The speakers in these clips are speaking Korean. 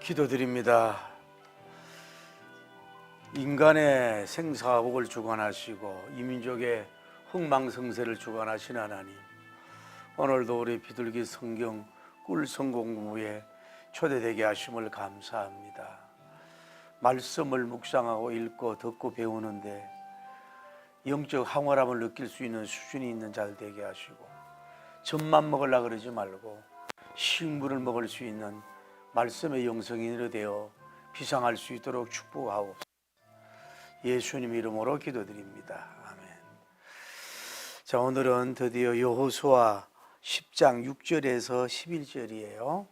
기도드립니다. 인간의 생사복을 주관하시고 이민족의 흥망성쇠를 주관하신 하나님, 오늘도 우리 비둘기 성경 꿀성 공부에 초대되게 하심을 감사합니다. 말씀을 묵상하고 읽고 듣고 배우는데 영적 황홀함을 느낄 수 있는 수준이 있는 자들 되게 하시고, 젖만 먹으려 그러지 말고 식물을 먹을 수 있는 말씀의 영성인으로 되어 비상할 수 있도록 축복하옵소서. 예수님 이름으로 기도드립니다. 아멘. 자, 오늘은 드디어 여호수아 10장 6절에서 11절이에요.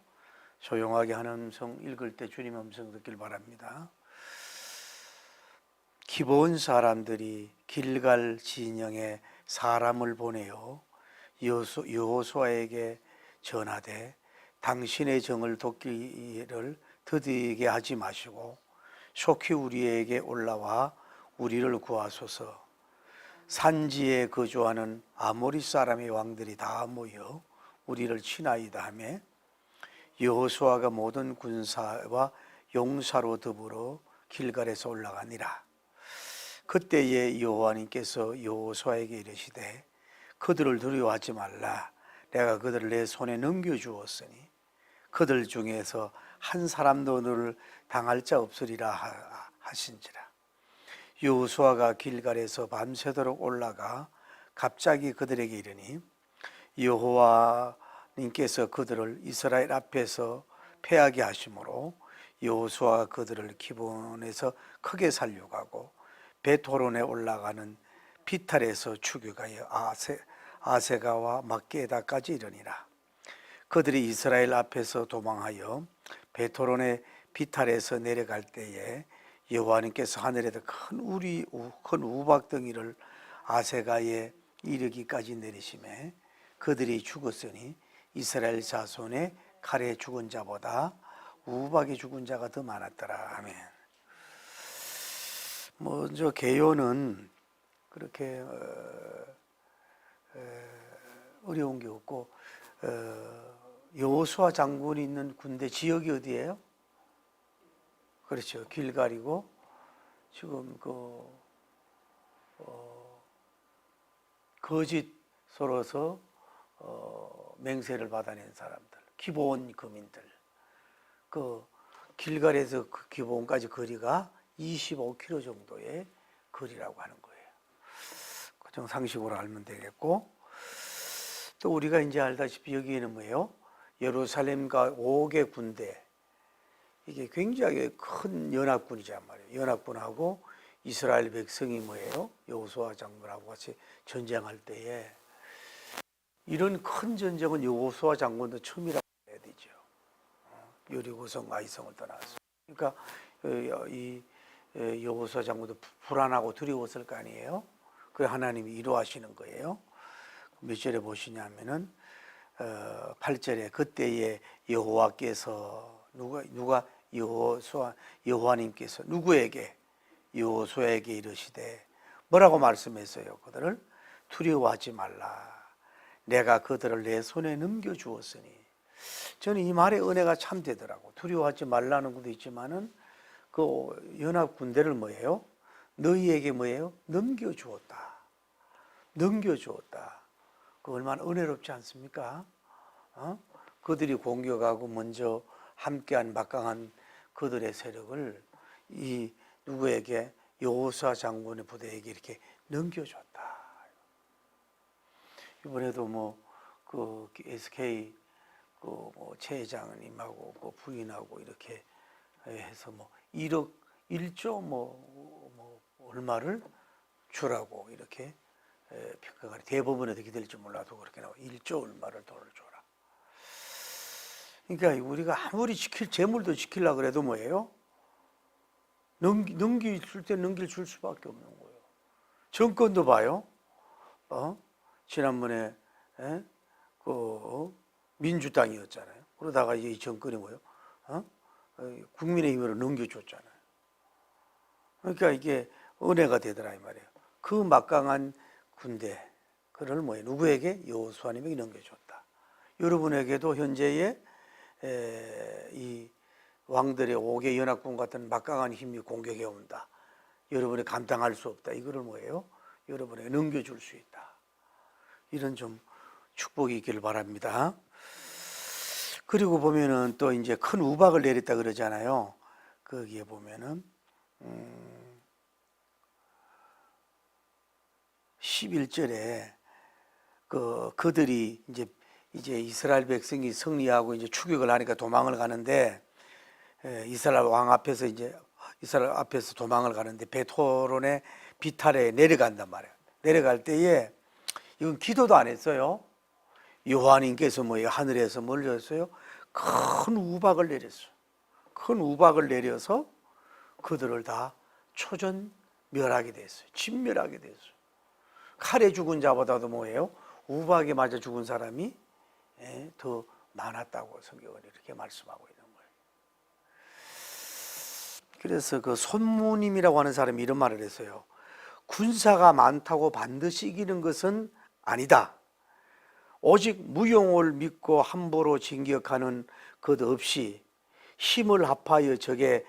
조용하게 한 음성 읽을 때 주님 음성 듣길 바랍니다. 기브온 사람들이 길갈 진영에 사람을 보내어 여호수아에게 전하되, 당신의 정을 돕기를 더디게 하지 마시고 속히 우리에게 올라와 우리를 구하소서. 산지에 거주하는 아모리 사람의 왕들이 다 모여 우리를 치나이다 하며, 여호수아가 모든 군사와 용사로 더불어 길갈에서 올라가니라. 그때에 여호와님께서 여호수아에게 이르시되, 그들을 두려워하지 말라. 내가 그들을 내 손에 넘겨주었으니 그들 중에서 한 사람도 너를 당할 자 없으리라 하신지라. 여호수아가 길갈에서 밤새도록 올라가 갑자기 그들에게 이르니, 여호와님께서 그들을 이스라엘 앞에서 패하게 하심으로 여호수아가 그들을 기브온에서 크게 살려가고 벳호론에 올라가는 비탈에서 추격하여 아세가와 막게다까지 이르니라. 그들이 이스라엘 앞에서 도망하여 벳호론의 비탈에서 내려갈 때에 여호와님께서 하늘에서 큰 우박덩이를 아세가에 이르기까지 내리시매, 그들이 죽었으니 이스라엘 자손의 칼에 죽은 자보다 우박에 죽은 자가 더 많았더라. 아멘. 먼저 개요는 그렇게 어려운 게 없고, 여호수아 장군이 있는 군대 지역이 어디예요? 그렇죠, 길갈이고, 지금 거짓 서로서 맹세를 받아낸 사람들, 기브온 거민들, 그 길갈에서 그 기브온까지 거리가 25km 정도의 거리라고 하는 거예요. 그 상식으로 알면 되겠고, 또 우리가 이제 알다시피 여기에는 뭐예요? 예루살렘과 5개 군대, 이게 굉장히 큰 연합군이란 말이에요. 연합군하고 이스라엘 백성이 뭐예요? 여호수아 장군하고 같이 전쟁할 때에, 이런 큰 전쟁은 여호수아 장군도 처음이라고 해야 되죠. 여리고성, 아이성을 떠나서. 그러니까 이 여호수아 장군도 불안하고 두려웠을 거 아니에요. 그 하나님이 이루하시는 거예요. 몇 절에 보시냐면은 8절에 그때에 여호와께서 누가 여호와님께서 누구에게? 여호수아에게 이르시되, 뭐라고 말씀했어요? 그들을 두려워하지 말라. 내가 그들을 내 손에 넘겨주었으니. 저는 이 말의 은혜가 참 되더라고. 두려워하지 말라는 것도 있지만은 그 연합 군대를 뭐예요? 너희에게 뭐예요? 넘겨주었다. 넘겨주었다. 그 얼마나 은혜롭지 않습니까? 그들이 공격하고 먼저 함께한 막강한 그들의 세력을 이 누구에게? 여호수아 장군의 부대에게 이렇게 넘겨줬다. 이번에도 그 SK 최 회장님하고 그 부인하고 이렇게 해서 1조 얼마를 주라고 이렇게 평가가, 대법원에도 어떻게 될지 몰라도 그렇게 나와. 1조 얼마를 돈을 줘라. 그러니까 우리가 아무리 재물도 지키려고 그래도 뭐예요? 넘길 때 줄 수밖에 없는 거예요. 정권도 봐요. 지난번에 민주당이었잖아요. 그러다가 이 정권이 뭐예요? 국민의힘으로 넘겨줬잖아요. 그러니까 이게 은혜가 되더라 이 말이에요. 그 막강한 군대, 그를 누구에게? 여호수아님에게 넘겨줬다. 여러분에게도 현재의 이 왕들의 5개 연합군 같은 막강한 힘이 공격해 온다. 여러분이 감당할 수 없다. 이거를 뭐예요? 여러분에게 넘겨줄 수 있다. 이런 좀 축복이 있기를 바랍니다. 그리고 보면은 또 이제 큰 우박을 내렸다 그러잖아요. 거기에 보면은 11절에 그들이 이제 이스라엘 백성이 승리하고 이제 추격을 하니까 도망을 가는데, 이스라엘 왕 앞에서 이스라엘 앞에서 도망을 가는데 베토론의 비탈에 내려간단 말이에요. 내려갈 때에 이건 기도도 안 했어요. 여호와님께서 하늘에서 뭘 했어요? 큰 우박을 내렸어요. 큰 우박을 내려서 그들을 다 초전멸하게 됐어요. 진멸하게 됐어요. 칼에 죽은 자보다도 우박에 맞아 죽은 사람이 더 많았다고 성경은 이렇게 말씀하고 있는 거예요. 그래서 그 손무님이라고 하는 사람이 이런 말을 했어요. 군사가 많다고 반드시 이기는 것은 아니다. 오직 무용을 믿고 함부로 진격하는 것 없이 힘을 합하여 적의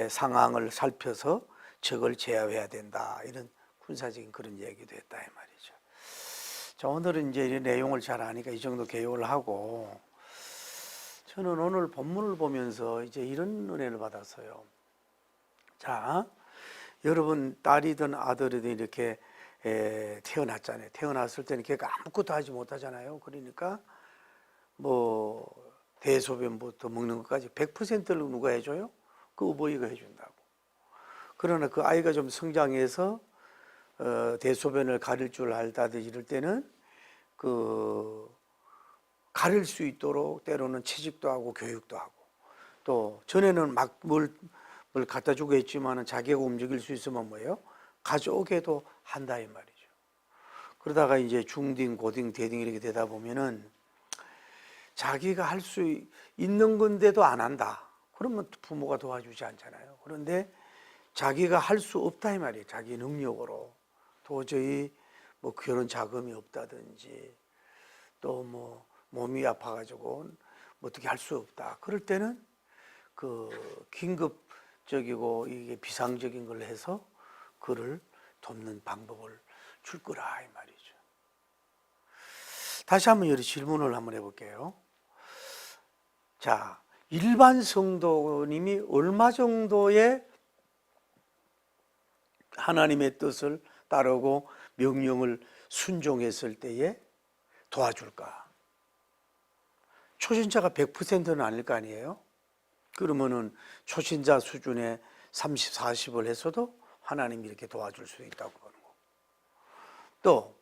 상황을 살펴서 적을 제압해야 된다. 이런 군사적인 그런 얘기도 했다 이 말이죠. 자, 오늘은 이제 이 내용을 잘 아니까 이 정도 개요를 하고, 저는 오늘 본문을 보면서 이제 이런 은혜를 받았어요. 자, 여러분 딸이든 아들이든 이렇게 태어났잖아요. 태어났을 때는 걔가 아무것도 하지 못하잖아요. 그러니까 대소변부터 먹는 것까지 100%를 누가 해줘요? 그 어머니가 해준다고. 그러나 그 아이가 좀 성장해서 대소변을 가릴 줄 알다든지 이럴 때는 가릴 수 있도록 때로는 채찍도 하고 교육도 하고, 또 전에는 막 뭘 갖다 주고 했지만은 자기가 움직일 수 있으면 가져오게도 한다 이 말이죠. 그러다가 이제 중딩, 고딩, 대딩 이렇게 되다 보면은 자기가 할 수 있는 건데도 안 한다. 그러면 부모가 도와주지 않잖아요. 그런데 자기가 할 수 없다 이 말이에요. 자기 능력으로 도저히 그런 자금이 없다든지, 또 몸이 아파가지고 어떻게 할 수 없다. 그럴 때는 긴급적이고 이게 비상적인 걸 해서 그를 돕는 방법을 줄 거라 이 말이죠. 다시 한번 여기 질문을 한번 해볼게요. 자, 일반 성도님이 얼마 정도의 하나님의 뜻을 따르고 명령을 순종했을 때에 도와줄까? 초신자가 100%는 아닐 거 아니에요? 그러면은 초신자 수준의 30, 40을 했어도 하나님이 이렇게 도와줄 수 있다고 보는 거고, 또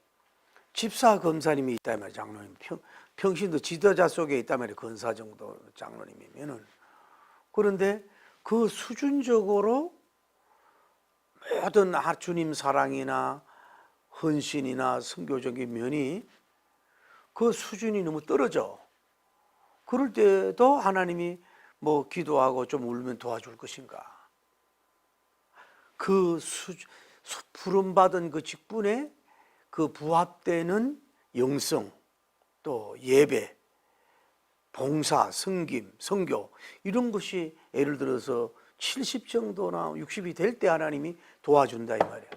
집사 검사님이 있다면 장로님, 평신도 지도자 속에 있다면 권사 정도 장로님이면은, 그런데 그 수준적으로 모든 주님 사랑이나 헌신이나 선교적인 면이 그 수준이 너무 떨어져. 그럴 때도 하나님이 기도하고 좀 울면 도와줄 것인가? 부름받은 그 직분에 부합되는 영성, 또 예배, 봉사, 섬김, 선교, 이런 것이 예를 들어서 70 정도나 60이 될 때 하나님이 도와준다 이 말이에요.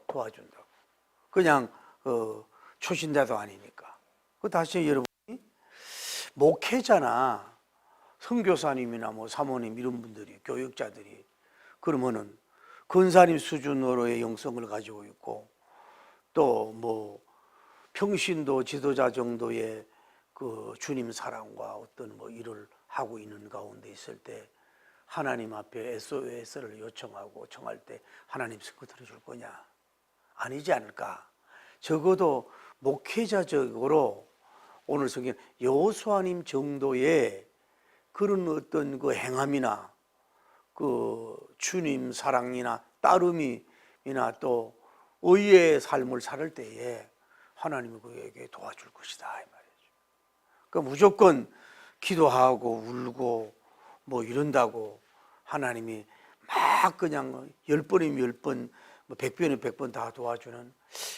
도와준다고. 그냥 초신자도 아니니까. 다시 여러분이 목회자나 선교사님이나 사모님 이런 분들이, 교육자들이 그러면은 권사님 수준으로의 영성을 가지고 있고, 또 평신도 지도자 정도의 주님 사랑과 어떤 일을 하고 있는 가운데 있을 때 하나님 앞에 SOS를 요청하고 청할 때 하나님 성부 들어줄 거냐? 아니지 않을까? 적어도 목회자적으로 오늘 성경 여호수아님 정도의 그런 어떤 행함이나 주님 사랑이나 따름이나 또 의의 삶을 살 때에 하나님이 그에게 도와줄 것이다 이 말이죠. 그러니까 무조건 기도하고 울고 이런다고 하나님이 막 그냥 10번이면 10번, 100번이면 100번 다 도와주는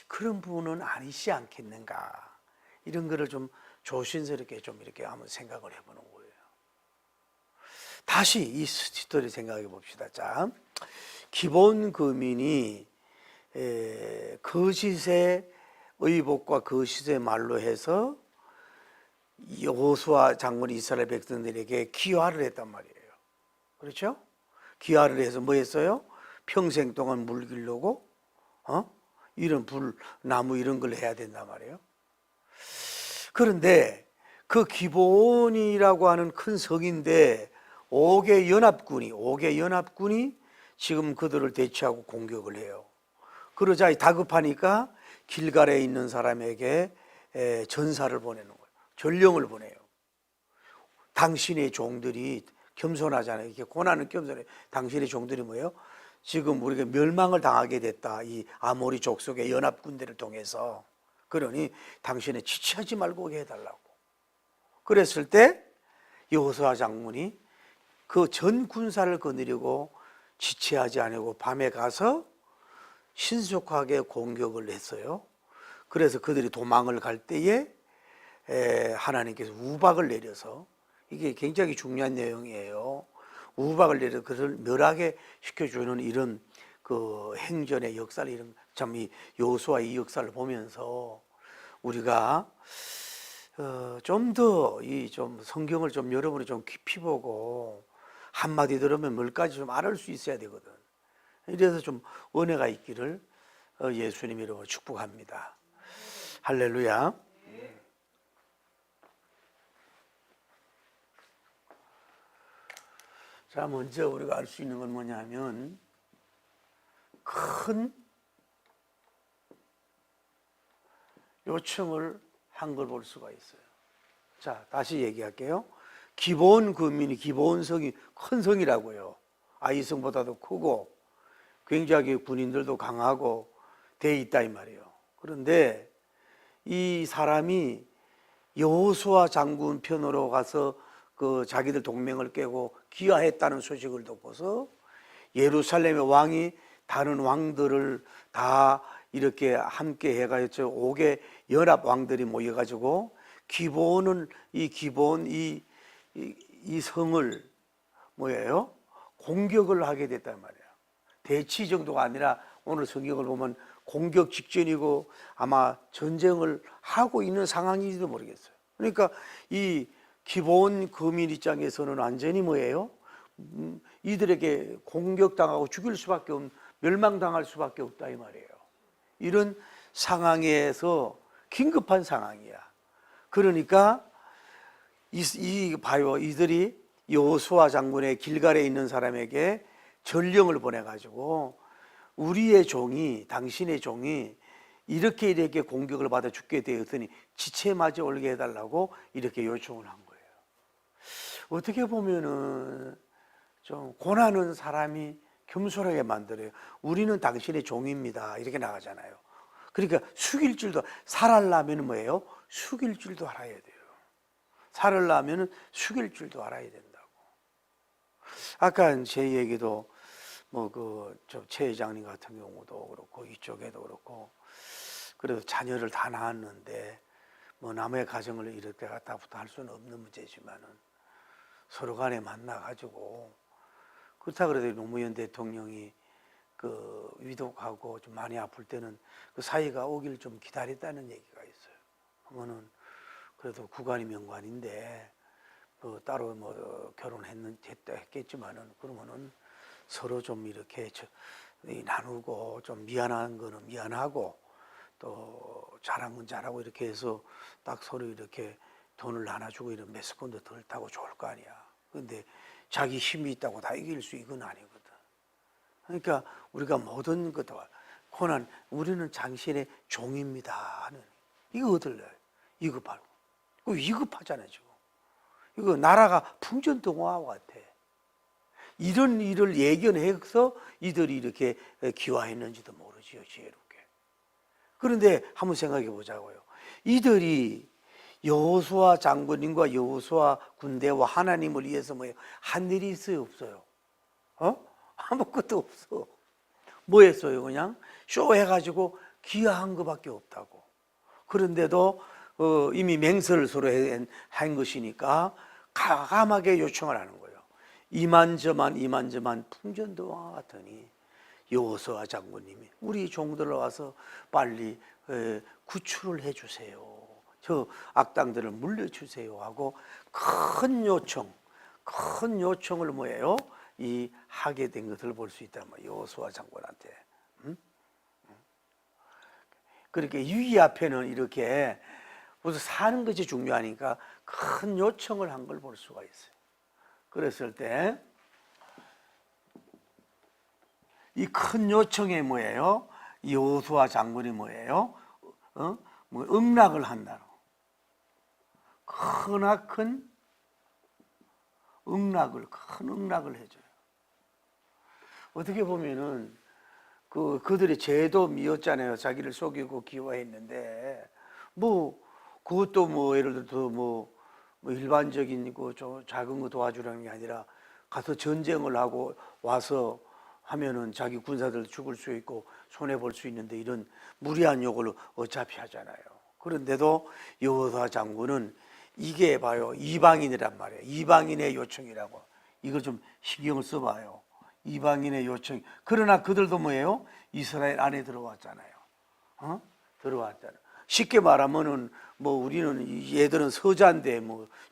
그런 분은 아니지 않겠는가? 이런 거를 좀 조심스럽게 좀 이렇게 한번 생각을 해보는 거예요. 다 다시 이 스토리 생각해 봅시다. 자, 기본 거민이 거짓의 의복과 거짓의 말로 해서 여호수아 장군이 이스라엘 백성들에게 기화를 했단 말이에요. 그렇죠? 기화를 해서 뭐 했어요? 평생 동안 물 기르고 이런 불, 나무 이런 걸 해야 된단 말이에요. 그런데 그 기본이라고 하는 큰 성인데 5개 연합군이 지금 그들을 대치하고 공격을 해요. 그러자 다급하니까 길갈에 있는 사람에게 전사를 보내는 거예요. 전령을 보내요. 당신의 종들이 겸손하잖아요. 이렇게 고난은 겸손해. 당신의 종들이 뭐예요? 지금 우리가 멸망을 당하게 됐다. 이 아모리 족속의 연합군대를 통해서. 그러니 당신은 지체하지 말고 오게 해달라고. 그랬을 때 여호수아 장군이 그 전 군사를 거느리고 지체하지 않고 밤에 가서 신속하게 공격을 했어요. 그래서 그들이 도망을 갈 때에 하나님께서 우박을 내려서, 이게 굉장히 중요한 내용이에요. 우박을 내려 그를 멸하게 시켜주는 이런 그 행전의 역사를, 이런 참 이 여호수아 이 역사를 보면서 우리가 좀 더 이 좀 성경을 좀 여러분이 좀 깊이 보고 한마디 들으면 뭘까지 좀 알을 수 있어야 되거든. 이래서 좀 은혜가 있기를 예수님 이름으로 축복합니다. 할렐루야. 자, 먼저 우리가 알 수 있는 건 뭐냐면 큰 요청을 한 걸 볼 수가 있어요. 자, 다시 얘기할게요. 기본 거민이, 기본 성이 큰 성이라고요. 아이성보다도 크고 굉장히 군인들도 강하고 돼 있다 이 말이에요. 그런데 이 사람이 여호수아 장군 편으로 가서 그 자기들 동맹을 깨고 기화했다는 소식을 듣고서 예루살렘의 왕이 다른 왕들을 다 이렇게 함께 해가지고 5개 연합 왕들이 모여가지고 이 성을 뭐예요? 공격을 하게 됐단 말이에요. 대치 정도가 아니라 오늘 성경을 보면 공격 직전이고 아마 전쟁을 하고 있는 상황인지도 모르겠어요. 그러니까 이 기본 거민 입장에서는 완전히 뭐예요? 이들에게 공격당하고 죽일 수밖에 없는, 멸망당할 수밖에 없다 이 말이에요. 이런 상황에서 긴급한 상황이야. 그러니까 이들이 여호수아 장군의 길갈에 있는 사람에게 전령을 보내가지고 우리의 종이, 당신의 종이 이렇게 공격을 받아 죽게 되었으니 지체마저 올게 해달라고 이렇게 요청을 한 거예요. 어떻게 보면은 좀 고난은 사람이 겸손하게 만들어요. 우리는 당신의 종입니다. 이렇게 나가잖아요. 그러니까 숙일 줄도, 살아려면 뭐예요? 숙일 줄도 알아야 돼요. 살아려면 숙일 줄도 알아야 된다고. 아까 제 얘기도 최 회장님 같은 경우도 그렇고 이쪽에도 그렇고, 그래도 자녀를 다 낳았는데 뭐 남의 가정을 이렇게 갖다부터 할 수는 없는 문제지만은 서로 간에 만나가지고, 그렇다 그래도 노무현 대통령이 그 위독하고 좀 많이 아플 때는 그 사이가 오길 좀 기다렸다는 얘기가 있어요. 그러면은 그래도 구간이 명관인데 따로 결혼했겠지만은 그러면은 서로 좀 이렇게 나누고 좀 미안한 거는 미안하고 또 잘한 건 잘하고 이렇게 해서 딱 서로 이렇게 돈을 나눠주고 이런 매스콘도 덜 타고 좋을 거 아니야. 근데 자기 힘이 있다고 다 이길 수 이건 아니거든. 그러니까 우리가 모든 것과 고난, 우리는 당신의 종입니다 하는 이거 얻을래요. 위급하고 위급하잖아요 지금. 이거 나라가 풍전등화와 같아. 이런 일을 예견해서 이들이 이렇게 기화했는지도 모르지요, 지혜롭게. 그런데 한번 생각해 보자고요. 이들이 여호수아 장군님과 여호수아 군대와 하나님을 위해서 한 일이 있어요, 없어요? 아무것도 없어. 뭐 했어요? 그냥 쇼 해가지고 기화한 것밖에 없다고. 그런데도 이미 맹세를 서로 한 것이니까 과감하게 요청을 하는 거예요. 이만저만 풍전도와 같으니 여호수아 장군님이 우리 종들을 와서 빨리 구출을 해주세요. 저 악당들을 물려주세요 하고 큰 요청을 뭐예요? 이 하게 된 것을 볼 수 있다. 여호수아 장군한테. 그렇게 위기 앞에는 이렇게 우선 사는 것이 중요하니까 큰 요청을 한 걸 볼 수가 있어요. 그랬을 때 이 큰 요청에 뭐예요? 여호수아 장군이 뭐예요? 응락을 한다고. 큰 응락을 해줘요. 어떻게 보면은 그들의 죄도 미웠잖아요. 자기를 속이고 기화했는데 그것도 예를 들어 일반적인 작은 거 도와주라는 게 아니라 가서 전쟁을 하고 와서 하면은 자기 군사들 죽을 수 있고 손해 볼 수 있는데 이런 무리한 요구를 어차피 하잖아요. 그런데도 여호수아 장군은 이게 봐요. 이방인이란 말이에요. 이방인의 요청이라고. 이걸 좀 신경을 써봐요. 이방인의 요청. 그러나 그들도 뭐예요? 이스라엘 안에 들어왔잖아요. 들어왔잖아요. 쉽게 말하면은 우리는 얘들은 서자인데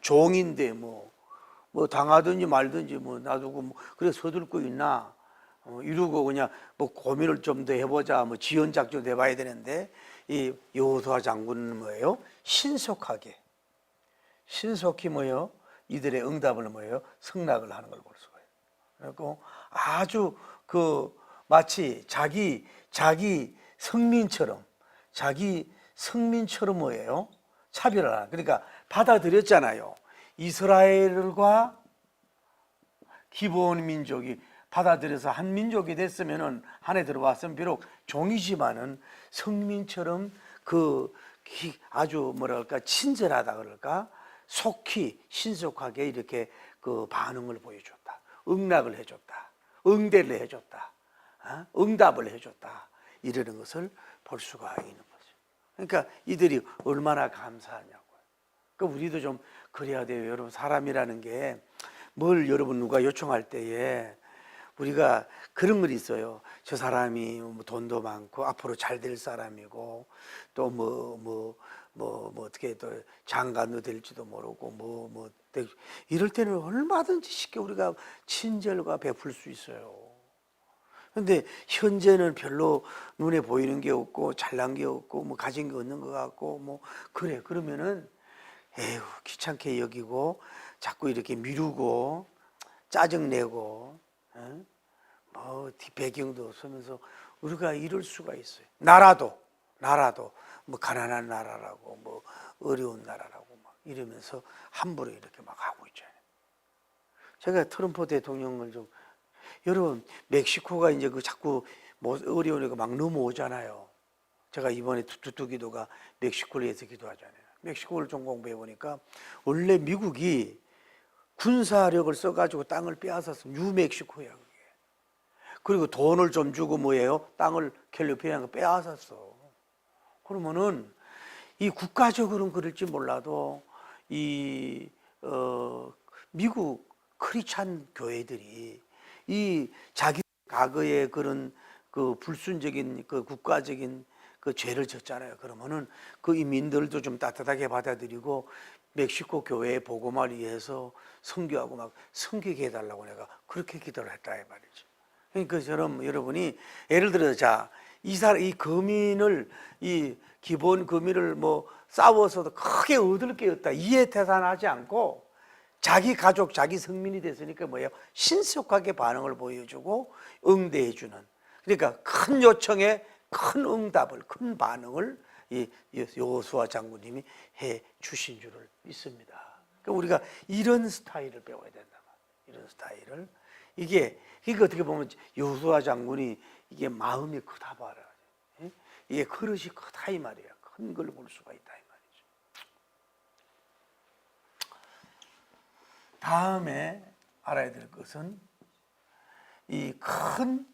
종인데 당하든지 말든지 놔두고 그래 서둘고 있나 이러고 그냥 고민을 좀 더 해보자 지연 작전 해봐야 되는데 이 여호수아 장군은 뭐예요? 신속히 뭐예요? 이들의 응답을 뭐예요? 승낙을 하는 걸 볼 수가 있어요. 그리고 아주 마치 자기 성민처럼 뭐예요? 차별하라. 그러니까 받아들였잖아요. 이스라엘과 기본 민족이 받아들여서 한 민족이 됐으면은 한해 들어왔으면 비록 종이지만은 성민처럼 아주 친절하다 그럴까? 속히 신속하게 이렇게 반응을 보여줬다. 응낙을 해줬다. 응대를 해줬다. 응답을 해줬다. 이러는 것을 볼 수가 있는 거죠. 그러니까 이들이 얼마나 감사하냐고요. 그러니까 우리도 좀 그래야 돼요. 여러분 사람이라는 게 뭘 여러분 누가 요청할 때에 우리가 그런 걸 있어요. 저 사람이 돈도 많고 앞으로 잘 될 사람이고 또 어떻게 또 장관도 될지도 모르고 이럴 때는 얼마든지 쉽게 우리가 친절과 베풀 수 있어요. 근데 현재는 별로 눈에 보이는 게 없고 잘난 게 없고 가진 게 없는 것 같고 그러면은 에휴 귀찮게 여기고 자꾸 이렇게 미루고 짜증내고 배경도 없으면서 우리가 이럴 수가 있어요. 나라도 가난한 나라라고 어려운 나라라고 이러면서 함부로 이렇게 하고 있잖아요. 제가 트럼프 대통령을 여러분 멕시코가 이제 자꾸 어려우니까 넘어오잖아요. 제가 이번에 두기도가 멕시코를 위해서 기도하잖아요. 멕시코를 좀 공부해 보니까 원래 미국이 군사력을 써가지고 땅을 빼앗았어. 뉴멕시코야 그게. 그리고 돈을 좀 주고 땅을 캘리포니아가 빼앗았어. 그러면은 이 국가적으로는 그럴지 몰라도 미국 크리스찬 교회들이 이 자기 과거의 그런 불순적인 국가적인 죄를 졌잖아요. 그러면은 이민들도 좀 따뜻하게 받아들이고 멕시코 교회의 복음을 위해서 선교하고 섬기게 해달라고 내가 그렇게 기도를 했다 이 말이죠. 그러니까 저는 여러분이 예를 들어서 이 기본 거민을 싸워서도 크게 얻을 게 없다 이해태산하지 않고 자기 가족, 자기 성민이 됐으니까 신속하게 반응을 보여주고 응대해주는. 그러니까 큰 요청에 큰 응답을, 큰 반응을 여호수아 장군님이 해 주신 줄을 믿습니다. 그러니까 우리가 이런 스타일을 배워야 된다. 이런 스타일을 이게 어떻게 보면 여호수아 장군이 이게 마음이 크다 봐라. 이게 그릇이 크다 이 말이야. 큰 걸 볼 수가 있다 이 말이죠. 다음에 알아야 될 것은 이 큰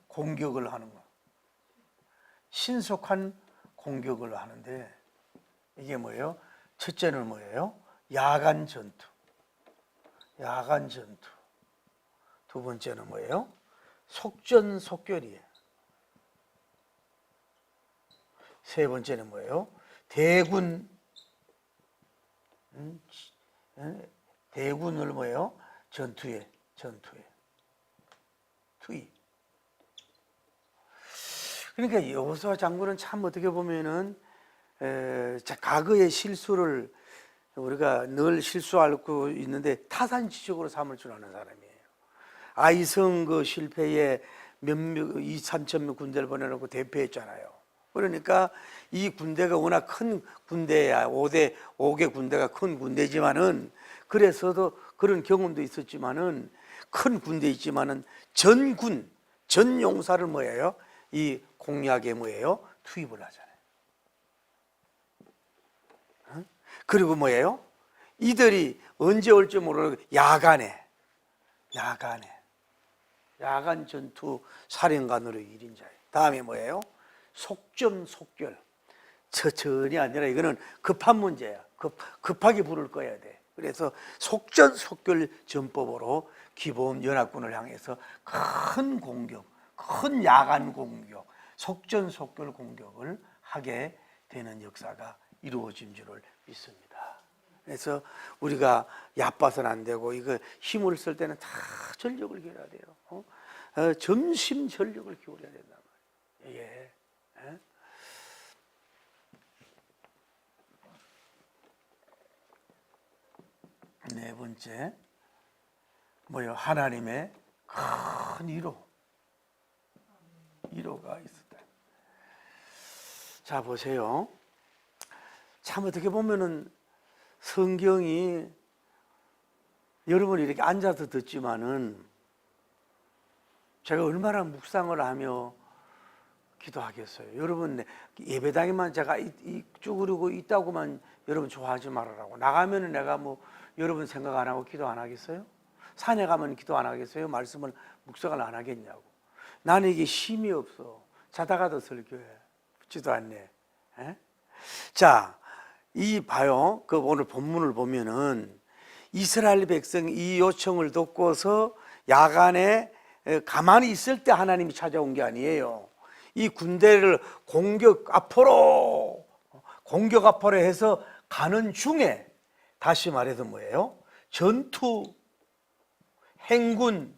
공격을 하는 거. 신속한 공격을 하는데 이게 첫째는 야간 전투. 야간 전투. 두 번째는 뭐예요? 속전속결이에요. 세 번째는 뭐예요? 대군을 뭐예요? 전투에 투입. 그러니까 여호수아 장군은 참 어떻게 보면은 과거의 실수를 우리가 늘 실수하고 있는데 타산지적으로 삼을 줄 아는 사람이에요. 아이성 그 실패에 몇몇 2~3천 명 군대를 보내놓고 대패했잖아요. 그러니까 이 군대가 워낙 큰 군대야. 5개 군대가 큰 군대지만은, 그래서도 그런 경험도 있었지만은, 큰 군대 있지만은 전 용사를 뭐예요? 이 공략에 뭐예요? 투입을 하잖아요. 그리고 뭐예요? 이들이 언제 올지 모르고 야간 전투 사령관으로 1인자예요. 다음에 뭐예요? 속전속결. 천천히 아니라 이거는 급한 문제야. 급하게 불을 꺼야 돼. 그래서 속전속결 전법으로 기본 연합군을 향해서 큰 공격, 큰 야간 공격, 속전속결 공격을 하게 되는 역사가 이루어진 줄을 믿습니다. 그래서 우리가 얕봐서는 안 되고, 이거 힘을 쓸 때는 다 전력을 기울여야 돼요. 점심 전력을 기울여야 된단 말이에요. 예. 네 번째 뭐요? 하나님의 큰 위로가 있었다. 자, 보세요. 참 어떻게 보면은 성경이 여러분이 이렇게 앉아서 듣지만은 제가 얼마나 묵상을 하며 기도하겠어요. 여러분 예배당에만 제가 쭈그리고 있다고만 여러분 좋아하지 말아라고. 나가면은 내가 뭐 여러분 생각 안 하고 기도 안 하겠어요? 산에 가면 기도 안 하겠어요? 말씀을 묵상을 안 하겠냐고. 나는 이게 힘이 없어. 자다가도 설교해. 붙지도 않네. 에? 자, 이 봐요. 그 오늘 본문을 보면은 이스라엘 백성이 이 요청을 듣고서 야간에 가만히 있을 때 하나님이 찾아온 게 아니에요. 이 군대를 공격 앞으로 해서 가는 중에, 다시 말해서 뭐예요? 전투 행군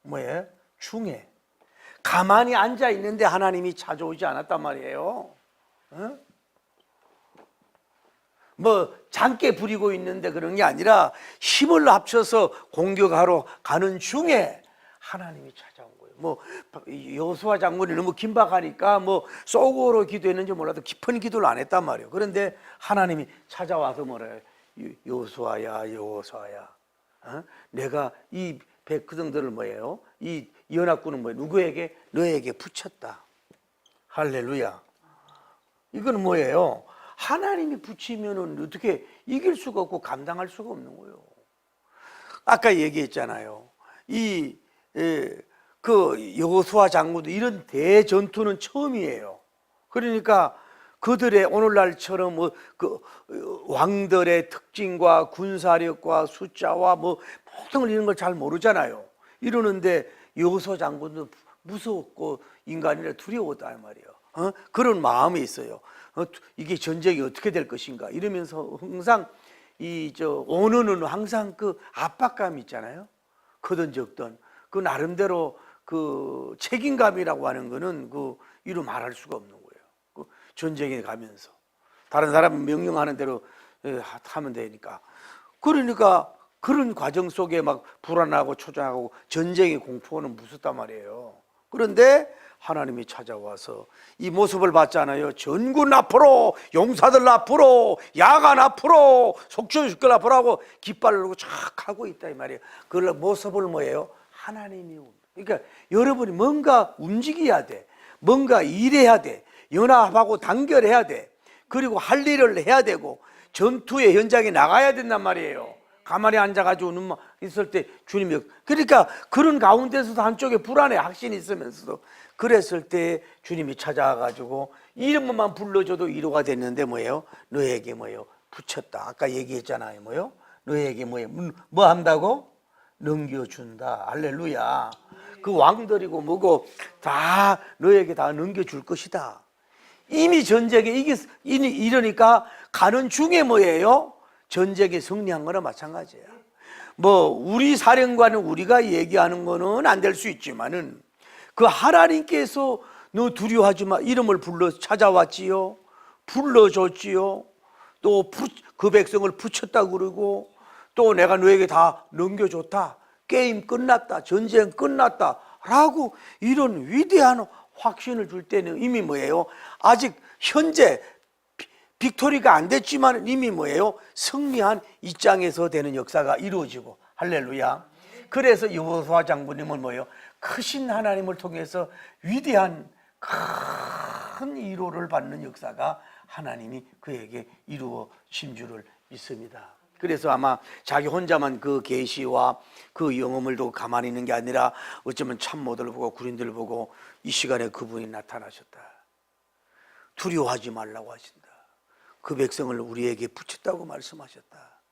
뭐예요? 중에 가만히 앉아 있는데 하나님이 찾아오지 않았단 말이에요. 뭐 장깨 부리고 있는데 그런 게 아니라 힘을 합쳐서 공격하러 가는 중에 하나님이 찾아온 거예요. 뭐 여호수아 장군이 너무 긴박하니까 뭐 속으로 기도했는지 몰라도 깊은 기도를 안 했단 말이에요. 그런데 하나님이 찾아와서 뭐래요? 여호수아야, 내가 이 백성들을 뭐예요? 이 연합군은 뭐예요? 누구에게? 너에게 붙였다. 할렐루야. 이건 뭐예요? 하나님이 붙이면은 어떻게 이길 수가 없고 감당할 수가 없는 거예요. 아까 얘기했잖아요. 그 여호수아 장군도 이런 대전투는 처음이에요. 그러니까 그들의 오늘날처럼 그 왕들의 특징과 군사력과 숫자와 뭐 모든 이런 걸 잘 모르잖아요. 이러는데 여호수아 장군도 무섭고 인간이라 두려웠단 말이에요. 그런 마음이 있어요. 이게 전쟁이 어떻게 될 것인가 이러면서 항상 오늘은 항상 그 압박감이 있잖아요. 크든 적든 그 나름대로 그 책임감이라고 하는 거는 이루 말할 수가 없는 거예요. 그 전쟁에 가면서 다른 사람 명령하는 대로 하면 되니까. 그러니까 그런 과정 속에 막 불안하고 초조하고 전쟁의 공포는 무섭단 말이에요. 그런데 하나님이 찾아와서 이 모습을 봤잖아요. 전군 앞으로, 용사들 앞으로, 야간 앞으로, 속전속결 앞으로 하고 깃발을 들고 쫙 하고 있다 이 말이에요. 그 모습을 뭐예요? 하나님이. 그러니까 여러분이 뭔가 움직여야 돼. 뭔가 일해야 돼. 연합하고 단결해야 돼. 그리고 할 일을 해야 되고 전투의 현장에 나가야 된단 말이에요. 가만히 앉아가지고 눈만 있을 때 주님이, 그러니까 그런 가운데서도 한쪽에 불안해, 확신이 있으면서도 그랬을 때 주님이 찾아와가지고 이름만 불러줘도 위로가 됐는데 뭐예요? 너에게 뭐예요? 붙였다. 아까 얘기했잖아요. 뭐예요? 너에게 뭐 한다고? 넘겨준다. 할렐루야. 그 왕들이고 뭐고 다 너에게 다 넘겨줄 것이다. 이미 전쟁에 이러니까 가는 중에 뭐예요? 전쟁에 승리한 거나 마찬가지야. 뭐 우리 사령관은 우리가 얘기하는 거는 안 될 수 있지만은 그 하나님께서 너 두려워하지 마 이름을 불러 찾아왔지요. 불러줬지요. 또 그 백성을 붙였다 그러고 또 내가 너에게 다 넘겨줬다. 게임 끝났다. 전쟁 끝났다. 라고 이런 위대한 확신을 줄 때는 이미 뭐예요? 아직 현재 빅토리가 안 됐지만 이미 뭐예요? 승리한 입장에서 되는 역사가 이루어지고 할렐루야. 그래서 여호수아 장군님은 뭐예요? 크신 하나님을 통해서 위대한 큰 위로를 받는 역사가 하나님이 그에게 이루어진 줄을 믿습니다. 그래서 아마 자기 혼자만 그 계시와 그 영험을 두고 가만히 있는 게 아니라 어쩌면 참모들을 보고 군인들을 보고 이 시간에 그분이 나타나셨다. 두려워하지 말라고 하신다. 그 백성을 우리에게 붙였다고 말씀하셨다.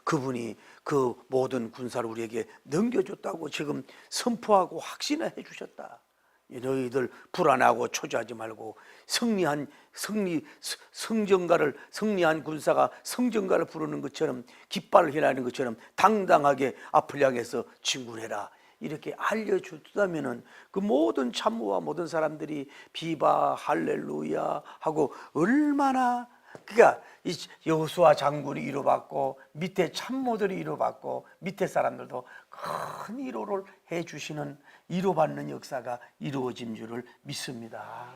그분이 그 모든 군사를 우리에게 넘겨줬다고 지금 선포하고 확신을 해주셨다. 너희들 불안하고 초조하지 말고 승리한 군사가 성전가를 부르는 것처럼 깃발을 휘날리는 것처럼 당당하게 앞을 향해서 진군해라. 이렇게 알려줬다면은 그 모든 참모와 모든 사람들이 비바 할렐루야 하고 얼마나 그러니까 이 여호수아 장군이 위로받고 밑에 참모들이 위로받고 밑에 사람들도 큰 위로를 해주시는 위로받는 역사가 이루어진 줄을 믿습니다.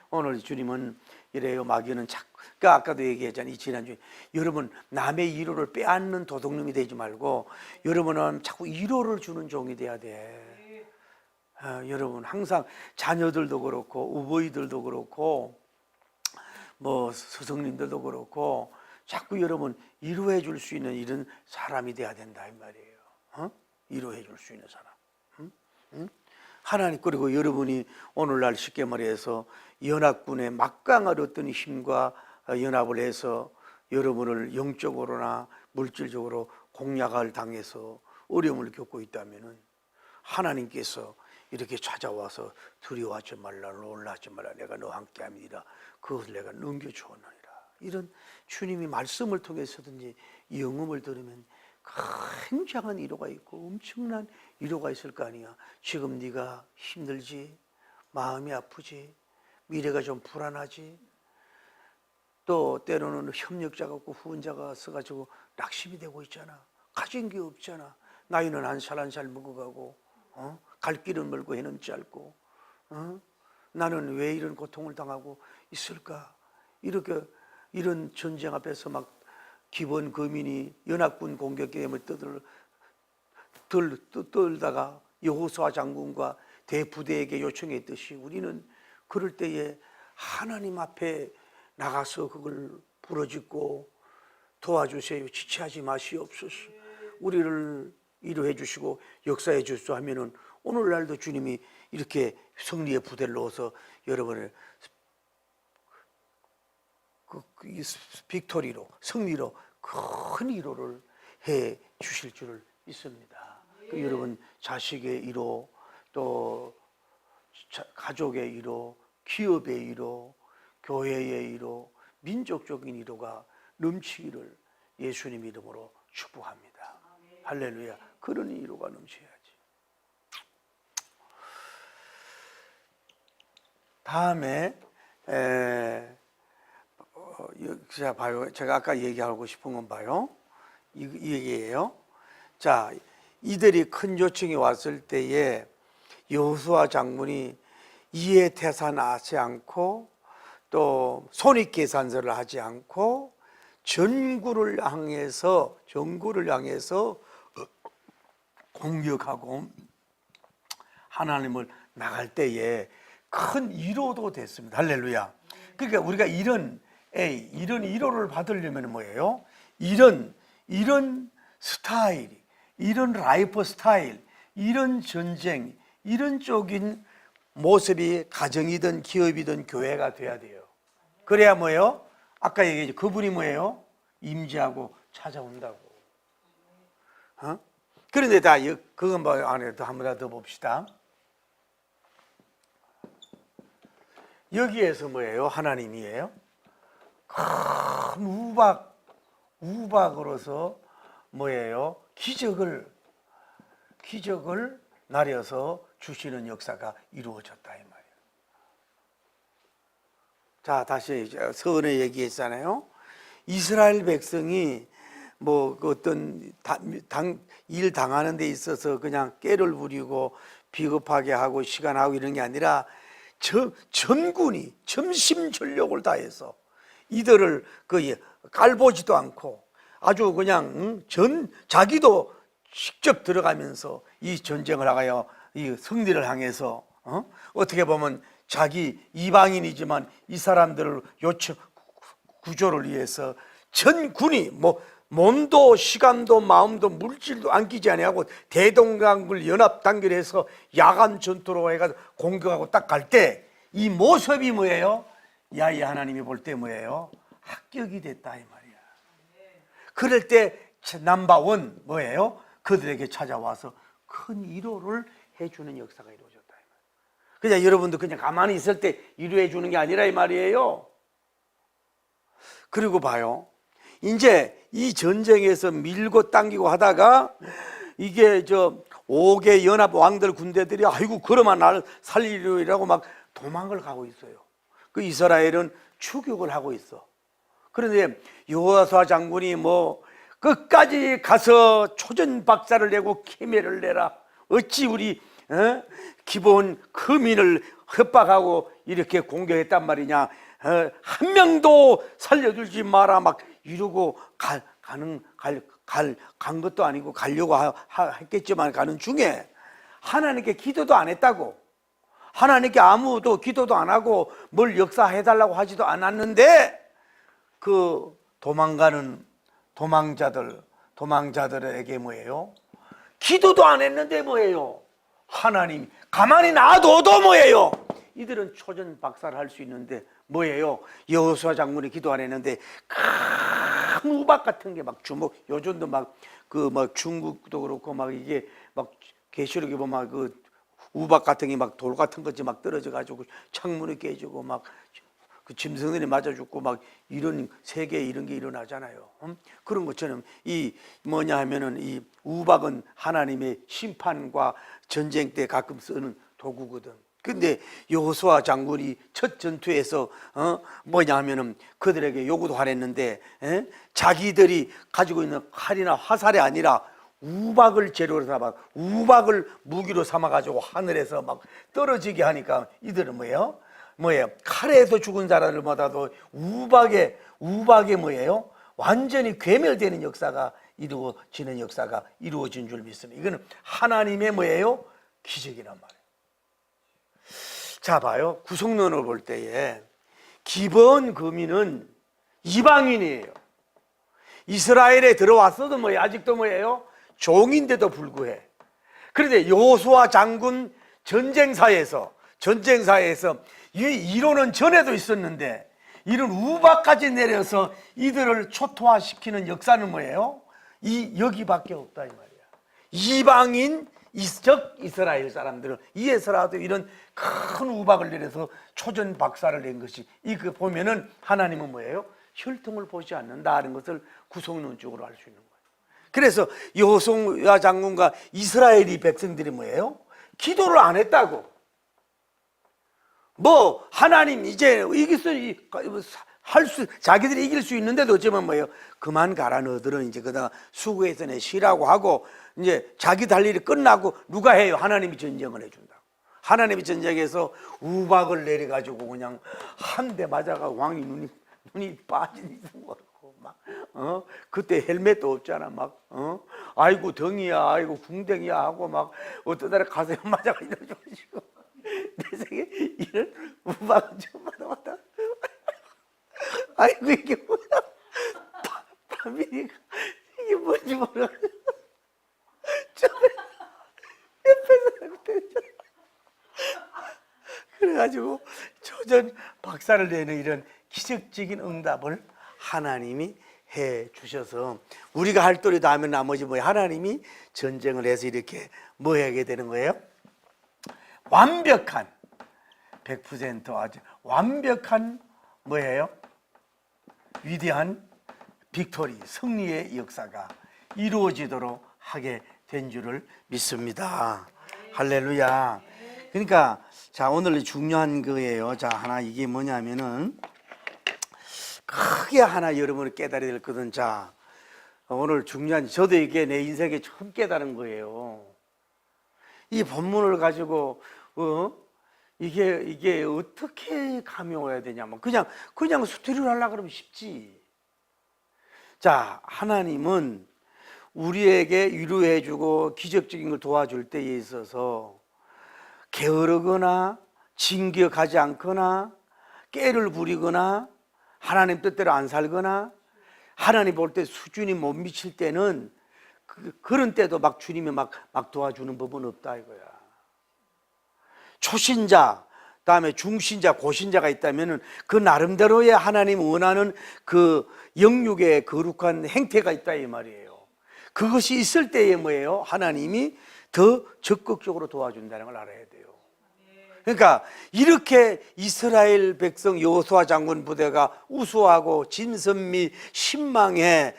오늘 주님은 이래요. 마귀는 자꾸 그러니까 아까도 얘기했잖아요. 지난주에 여러분 남의 위로를 빼앗는 도둑놈이 되지 말고 여러분은 자꾸 위로를 주는 종이 돼야 돼. 여러분 항상 자녀들도 그렇고 우보이들도 그렇고 뭐 스승님들도 그렇고 자꾸 여러분 위로해 줄 수 있는 이런 사람이 돼야 된다 이 말이에요. 위로해 줄 수 있는 사람. 하나님 그리고 여러분이 오늘날 쉽게 말해서 연합군의 막강한 어떤 힘과 연합을 해서 여러분을 영적으로나 물질적으로 공략을 당해서 어려움을 겪고 있다면은 하나님께서 이렇게 찾아와서 두려워하지 말라 놀라지 말라 내가 너와 함께함이니라 그것을 내가 넘겨주었느니라 이런 주님이 말씀을 통해서든지 영음을 들으면 굉장한 위로가 있고 엄청난 위로가 있을 거 아니야. 지금 네가 힘들지 마음이 아프지 미래가 좀 불안하지 또 때로는 협력자가 없고 후원자가 써가지고 낙심이 되고 있잖아. 가진 게 없잖아. 나이는 한 살 한 살 먹어가고 갈 길은 멀고 해는 짧고 나는 왜 이런 고통을 당하고 있을까. 이렇게 이런 전쟁 앞에서 막 기본 거민이 연합군 공격 때문에 떨다가 여호수아 장군과 대부대에게 요청했듯이 우리는 그럴 때에 하나님 앞에 나가서 그걸 부르짖고 도와주세요. 지체하지 마시옵소서. 우리를 위로해 주시고 역사해 주시오 하면은 오늘날도 주님이 이렇게 승리의 부대를 넣어서 여러분을 빅토리로 승리로 큰 위로를 해 주실 줄을 믿습니다. 그 여러분 자식의 위로 또 가족의 위로 기업의 위로 교회의 위로 민족적인 위로가 넘치기를 예수님 이름으로 축복합니다. 할렐루야. 그런 위로가 넘쳐야지. 다음에 자 봐요. 제가 아까 얘기하고 싶은 건 봐요. 이 얘기예요. 자, 이들이 큰 요청이 왔을 때에 여호수아 장군이 이해 태산하지 않고 또 손익계산서를 하지 않고 전구를 향해서 공격하고 하나님을 나갈 때에 큰 위로도 됐습니다. 할렐루야. 그러니까 우리가 이런 위로를 받으려면 뭐예요? 이런 스타일, 이런 라이프 스타일, 이런 전쟁, 이런 쪽인 모습이 가정이든 기업이든 교회가 돼야 돼요. 그래야 뭐예요? 아까 얘기했죠. 그분이 뭐예요? 임재하고 찾아온다고. 그런데 다 그건 뭐 안에 한 번 더 봅시다. 여기에서 뭐예요? 하나님이에요. 큰 우박으로서 뭐예요? 기적을 나려서 주시는 역사가 이루어졌다 이 말이에요. 자, 다시 서은에 얘기했잖아요. 이스라엘 백성이 뭐 어떤 일 당하는 데 있어서 그냥 깨를 부리고 비겁하게 하고 시간하고 이런 게 아니라 전군이 전심전력을 다해서 이들을 깔보지도 않고 아주 그냥 자기도 직접 들어가면서 이 전쟁을 하여 이 승리를 향해서 어떻게 보면 자기 이방인이지만 이 사람들을 구조를 위해서 전군이 몸도 시간도 마음도 물질도 안기지 아니하고 대동강을 연합 단결해서 야간 전투로 해가지고 공격하고 딱 갈 때 이 모습이 뭐예요? 야이 하나님이 볼 때 뭐예요? 합격이 됐다 이 말이야. 그럴 때 넘버원 뭐예요? 그들에게 찾아와서 큰 위로를 해주는 역사가 이루어졌다 이 말이야. 그냥 여러분도 그냥 가만히 있을 때 위로해 주는 게 아니라 이 말이에요. 그리고 봐요. 이제 이 전쟁에서 밀고 당기고 하다가 이게 5개 연합 왕들 군대들이 아이고 그러면 나를 살리려고 막 도망을 가고 있어요. 그 이스라엘은 추격을 하고 있어. 그런데 여호수아 장군이 끝까지 가서 초전박사를 내고 계매를 내라. 어찌 우리 기본 거민을 협박하고 이렇게 공격했단 말이냐. 한 명도 살려주지 마라 막 이러고 간 것도 아니고 가려고 했겠지만 가는 중에 하나님께 기도도 안 했다고. 하나님께 아무도 기도도 안 하고 뭘 역사해달라고 하지도 않았는데 그 도망자들에게 뭐예요? 기도도 안 했는데 뭐예요? 하나님 가만히 놔둬도 뭐예요? 이들은 초전 박사를 할 수 있는데 뭐예요? 여호수아 장군이 기도 안 했는데 큰 우박 같은 게 막 요즘도 중국도 그렇고 이게 계시록에 보면 우박 같은 게 돌 같은 것이 떨어져 가지고 창문이 깨지고 그 짐승들이 맞아 죽고 이런 세계 이런 게 일어나잖아요. 그런 것처럼 이 뭐냐 하면은 이 우박은 하나님의 심판과 전쟁 때 가끔 쓰는 도구거든. 근데 여호수아 장군이 첫 전투에서 뭐냐 하면은 그들에게 요구도 안 했는데 자기들이 가지고 있는 칼이나 화살이 아니라 우박을 재료로 삼아 우박을 무기로 삼아 가지고 하늘에서 떨어지게 하니까 이들은 뭐예요? 칼에서 죽은 사람들마다도 우박에 뭐예요? 완전히 괴멸되는 역사가 이루어지는 역사가 이루어진 줄 믿습니다. 이거는 하나님의 뭐예요? 기적이란 말이에요. 자, 봐요. 구속론을 볼 때에 기본 거민은 이방인이에요. 이스라엘에 들어왔어도 아직도 뭐예요? 종인데도 불구해. 그런데 여호수아 장군 전쟁사에서 이 이론은 전에도 있었는데 이런 우박까지 내려서 이들을 초토화시키는 역사는 뭐예요? 여기밖에 없다 이 말이야. 이방인 즉 이스라엘 사람들은 이에서라도 이런 큰 우박을 내려서 초전 박사를 낸 것이 이거 보면은 하나님은 뭐예요? 혈통을 보지 않는다는 것을 구속론적으로 알 수 있는 거예요. 그래서 여호수아 장군과 이스라엘이 백성들이 뭐예요? 기도를 안 했다고. 하나님 이제 자기들이 이길 수 있는데도 어쩌면 뭐예요? 그만 가라 너들은 이제 그다음 수고해서 내 쉬라고 하고 이제 자기 할 일이 끝나고 누가 해요? 하나님이 전쟁을 해준다. 하나님이 전쟁에서 우박을 내려가지고 그냥 한 대 맞아가 왕이 눈이 빠진 이상 그렇고 그때 헬멧도 없잖아 아이고 덩이야 아이고 궁뎅이야 하고 어떤 날에 가슴에 맞아가 이러지고 내 생에 이런 우박은 처음 받아봤다. 아이고 이게 뭐야? 파미리가 이게 뭔지 모르겠어. 옆에서 그래가지고 초전 박사를 내는 이런 기적적인 응답을 하나님이 해 주셔서 우리가 할 도리도 하면 나머지 뭐예요? 하나님이 전쟁을 해서 이렇게 뭐 하게 되는 거예요? 완벽한 100% 아주 완벽한 뭐예요? 위대한 빅토리, 승리의 역사가 이루어지도록 하게 된 줄을 믿습니다. 할렐루야. 그러니까 자, 오늘 중요한 거예요. 자, 하나 이게 뭐냐면은 크게 하나 여러분이 깨달아야 될 것은, 자, 오늘 중요한, 저도 이게 내 인생에 처음 깨달은 거예요. 이 본문을 가지고 이게 어떻게 감용해야 되냐면 그냥 수트리를 하려고 그러면 쉽지. 자, 하나님은 우리에게 위로해주고 기적적인 걸 도와줄 때에 있어서 게으르거나 진격하지 않거나 깨를 부리거나 하나님 뜻대로 안 살거나 하나님 볼 때 수준이 못 미칠 때는 그런 때도 막 주님이 막 도와주는 법은 없다 이거야. 초신자, 그다음에 중신자, 고신자가 있다면은 그 나름대로의 하나님 원하는 그 영육의 거룩한 행태가 있다 이 말이에요. 그것이 있을 때에 뭐예요? 하나님이 더 적극적으로 도와준다는 걸 알아야 돼요. 그러니까 이렇게 이스라엘 백성 여호수아 장군 부대가 우수하고 진선미 신망에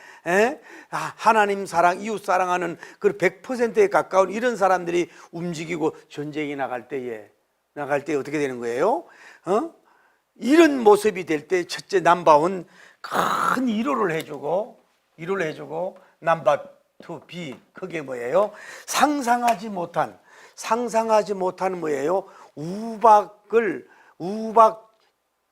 하나님 사랑, 이웃 사랑하는 그 100%에 가까운 이런 사람들이 움직이고 전쟁이 나갈 때 어떻게 되는 거예요? 이런 모습이 될 때 첫째 남바온 큰 위로를 해주고 남바 투 비, 그게 뭐예요? 상상하지 못한 뭐예요? 우박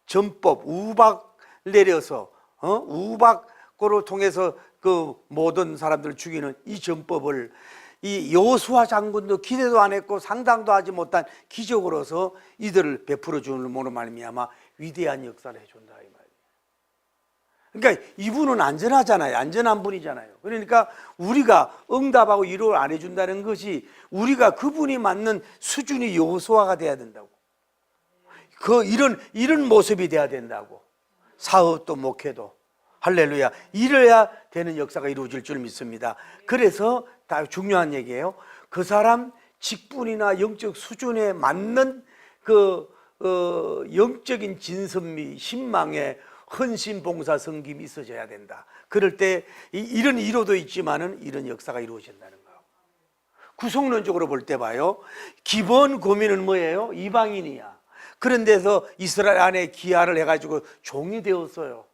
전법, 우박 내려서 우박고를 통해서 그 모든 사람들을 죽이는 이 전법을 이 여호수아 장군도 기대도 안 했고 상상도 하지 못한 기적으로서 이들을 베풀어 주는 모로 말미암아 위대한 역사를 해준다 이 말이에요. 그러니까 이분은 안전하잖아요. 안전한 분이잖아요. 그러니까 우리가 응답하고 위로를 안 해준다는 것이 우리가 그분이 맞는 수준이 여호수아가 돼야 된다고. 이런 모습이 돼야 된다고. 사업도 목회도. 할렐루야. 이래야 되는 역사가 이루어질 줄 믿습니다. 그래서 다 중요한 얘기예요. 그 사람 직분이나 영적 수준에 맞는 영적인 진선미, 신망에 헌신, 봉사, 섬김이 있어져야 된다. 그럴 때 이런 위로도 있지만은 이런 역사가 이루어진다는 거예요. 구속론적으로 볼 때 봐요. 기본 고민은 뭐예요? 이방인이야. 그런 데서 이스라엘 안에 기하를 해가지고 종이 되었어요.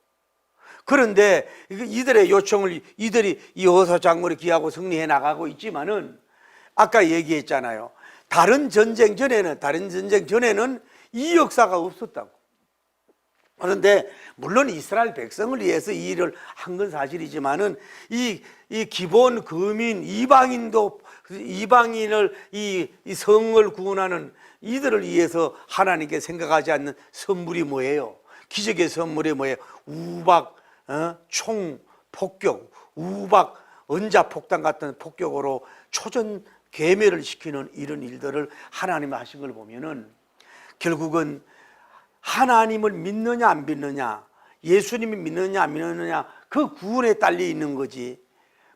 그런데 이들의 요청을 이들이 여호수아 장군이 기하고 승리해 나가고 있지만은 아까 얘기했잖아요. 다른 전쟁 전에는 이 역사가 없었다고. 그런데 물론 이스라엘 백성을 위해서 이 일을 한 건 사실이지만은 이 기본 거민 이방인을 이 성을 구원하는 이들을 위해서 하나님께 생각하지 않는 선물이 뭐예요? 기적의 선물이 뭐예요? 우박, 총, 폭격, 우박, 언자 폭탄 같은 폭격으로 초전 괴멸을 시키는 이런 일들을 하나님이 하신 걸 보면은 결국은 하나님을 믿느냐 안 믿느냐, 예수님이 믿느냐 안 믿느냐, 그 구원에 딸려 있는 거지.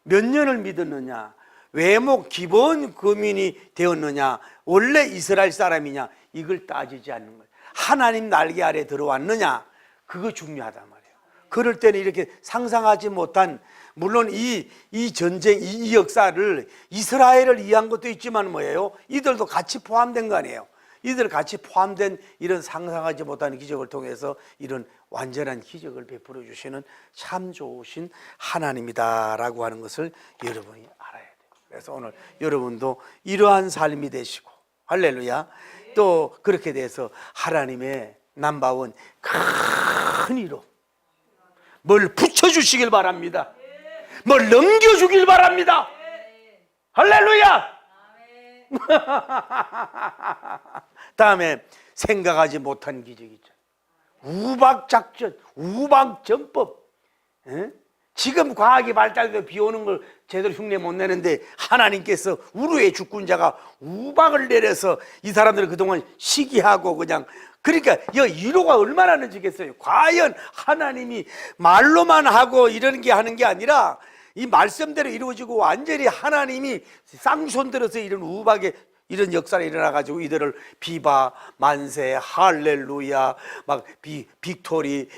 몇 년을 믿었느냐, 외모 기본 거민이 되었느냐, 원래 이스라엘 사람이냐, 이걸 따지지 않는 거예요. 하나님 날개 아래 들어왔느냐, 그거 중요하단 말이에요. 그럴 때는 이렇게 상상하지 못한, 물론 이 전쟁, 이 역사를 이스라엘을 위한 것도 있지만 뭐예요? 이들도 같이 포함된 거 아니에요. 이들 같이 포함된 이런 상상하지 못하는 기적을 통해서 이런 완전한 기적을 베풀어 주시는 참 좋으신 하나님이다라고 하는 것을 여러분이 알아야 돼요. 그래서 오늘 여러분도 이러한 삶이 되시고, 할렐루야, 또 그렇게 돼서 하나님의 남바원 큰 위로 뭘 붙여주시길 바랍니다. 뭘 넘겨주길 바랍니다. 할렐루야. 다음에 생각하지 못한 기적이 있죠. 우박작전, 우박전법. 지금 과학이 발달돼도 비 오는 걸 제대로 흉내 못 내는데 하나님께서 우루의 주권자가 우박을 내려서 이 사람들은 그동안 시기하고 그냥, 그러니까 위로가 얼마나 늦겠어요. 과연 하나님이 말로만 하고 이런 게 하는 게 아니라 이 말씀대로 이루어지고 완전히 하나님이 쌍손 들어서 이런 우박에 이런 역사가 일어나가지고 이들을 비바 만세 할렐루야 막 빅토리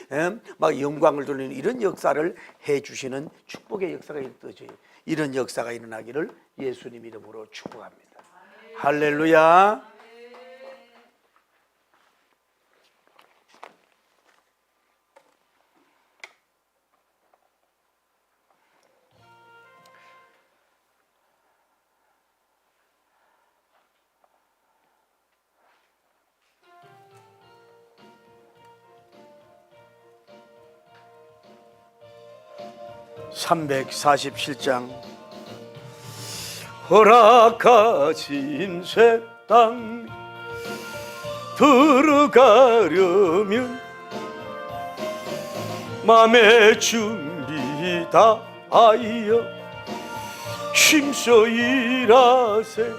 막 영광을 돌리는 이런 역사를 해주시는 축복의 역사가 일어져요. 이런 역사가 일어나기를 예수님 이름으로 축복합니다. 할렐루야. (347장) 허락하신 새 땅 들어가려면 맘의 준비 다하여 힘써 일하세.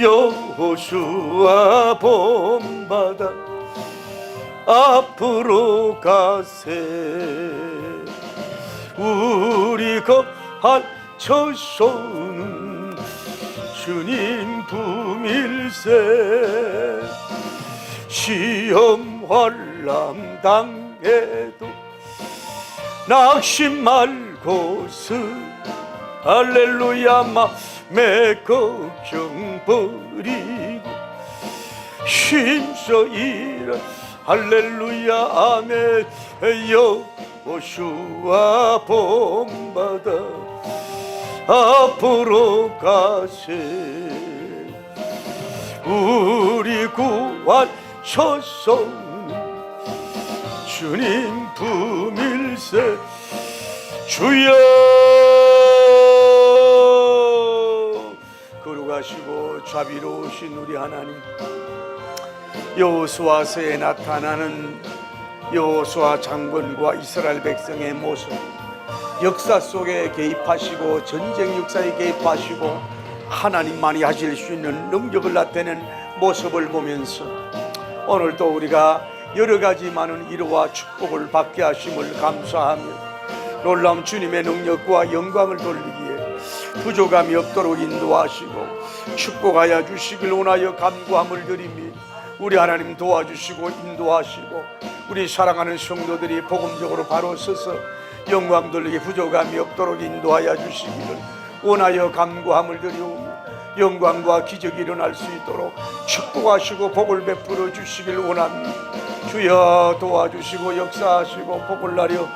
여호수아 본받아 앞으로 가세. 우리 거할 처소는 주님 품일세. 시험 환난 당해도 낙심 말고서 할렐루야 맘의 걱정 버리고 힘써 일하 할렐루야 아멘. 여호수아 본받아 앞으로 가세. 우리 구원 처소는 주님 품일세. 주여 거룩하시고 자비로우신 우리 하나님, 여호수아서에 나타나는 여호수아 장군과 이스라엘 백성의 모습, 역사 속에 개입하시고 전쟁 역사에 개입하시고 하나님만이 하실 수 있는 능력을 나타내는 모습을 보면서 오늘도 우리가 여러 가지 많은 위로와 축복을 받게 하심을 감사하며 놀라운 주님의 능력과 영광을 돌리기에 부족함이 없도록 인도하시고 축복하여 주시길 원하여 간구함을 드리며 우리 하나님 도와주시고 인도하시고 우리 사랑하는 성도들이 복음적으로 바로 서서 영광 돌리기 부족함이 없도록 인도하여 주시기를 원하여 간구함을 드리오며 영광과 기적이 일어날 수 있도록 축복하시고 복을 베풀어 주시길 원합니다. 주여 도와주시고 역사하시고 복을 나려